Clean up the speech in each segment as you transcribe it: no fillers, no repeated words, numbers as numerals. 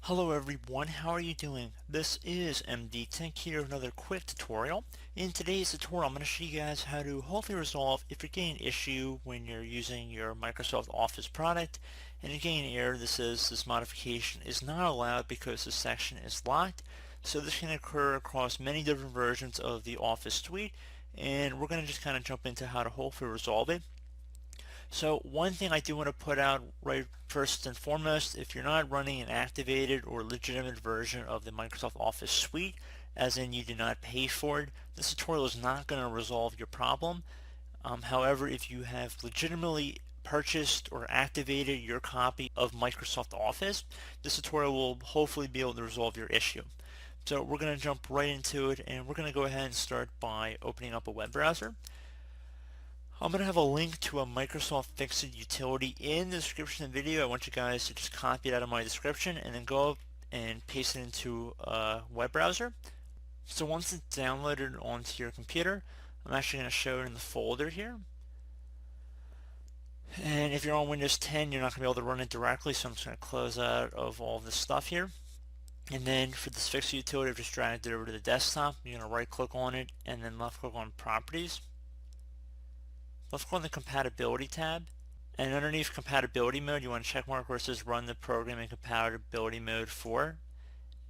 Hello everyone, how are you doing? This is MD Tech here with another quick tutorial. In today's tutorial I'm going to show you guys how to hopefully resolve if you're getting an issue when you're using your Microsoft Office product and you're getting an error that says this modification is not allowed because the section is locked. So this can occur across many different versions of the Office suite, and we're going to just kind of jump into how to hopefully resolve it. So one thing I do want to put out right first and foremost, if you're not running an activated or legitimate version of the Microsoft Office suite, as in you do not pay for it, this tutorial is not going to resolve your problem. However, if you have legitimately purchased or activated your copy of Microsoft Office, this tutorial will hopefully be able to resolve your issue. So we're going to jump right into it, and we're going to go ahead and start by opening up a web browser. I'm going to have a link to a Microsoft Fixit utility in the description of the video. I want you guys to just copy it out of my description and then go up and paste it into a web browser. So once it's downloaded onto your computer, I'm actually going to show it in the folder here. And if you're on Windows 10, you're not going to be able to run it directly, so I'm just going to close out of all of this stuff here. And then for this Fixit utility, I've just dragged it over to the desktop. You're going to right click on it and then left click on Properties. Let's go on the Compatibility tab, and underneath Compatibility Mode you want to check mark where it says Run the Program in Compatibility Mode 4,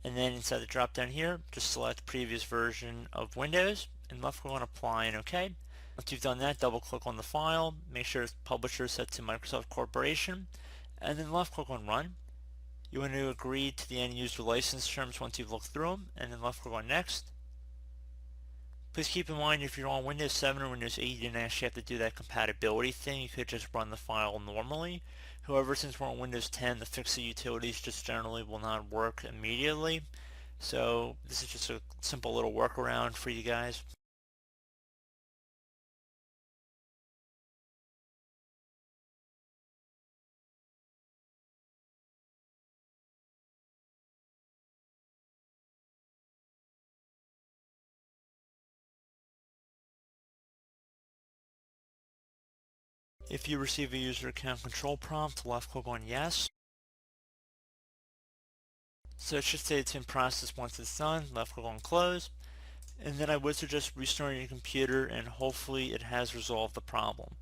and then inside the drop down here just select Previous Version of Windows and left click on Apply and OK. Once you've done that, double click on the file, make sure Publisher is set to Microsoft Corporation, and then left click on Run. You want to agree to the end user license terms once you've looked through them, and then left click on Next. Please keep in mind if you're on Windows 7 or Windows 8, you didn't actually have to do that compatibility thing. You could just run the file normally. However, since we're on Windows 10, the Fixit utilities just generally will not work immediately. So this is just a simple little workaround for you guys. If you receive a user account control prompt, left click on Yes. So it should say it's in process once it's done, left click on Close. And then I would suggest restarting your computer, and hopefully it has resolved the problem.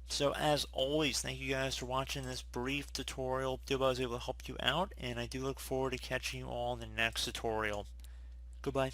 So as always, thank you guys for watching this brief tutorial. I hope I was able to help you out, and I do look forward to catching you all in the next tutorial. Goodbye.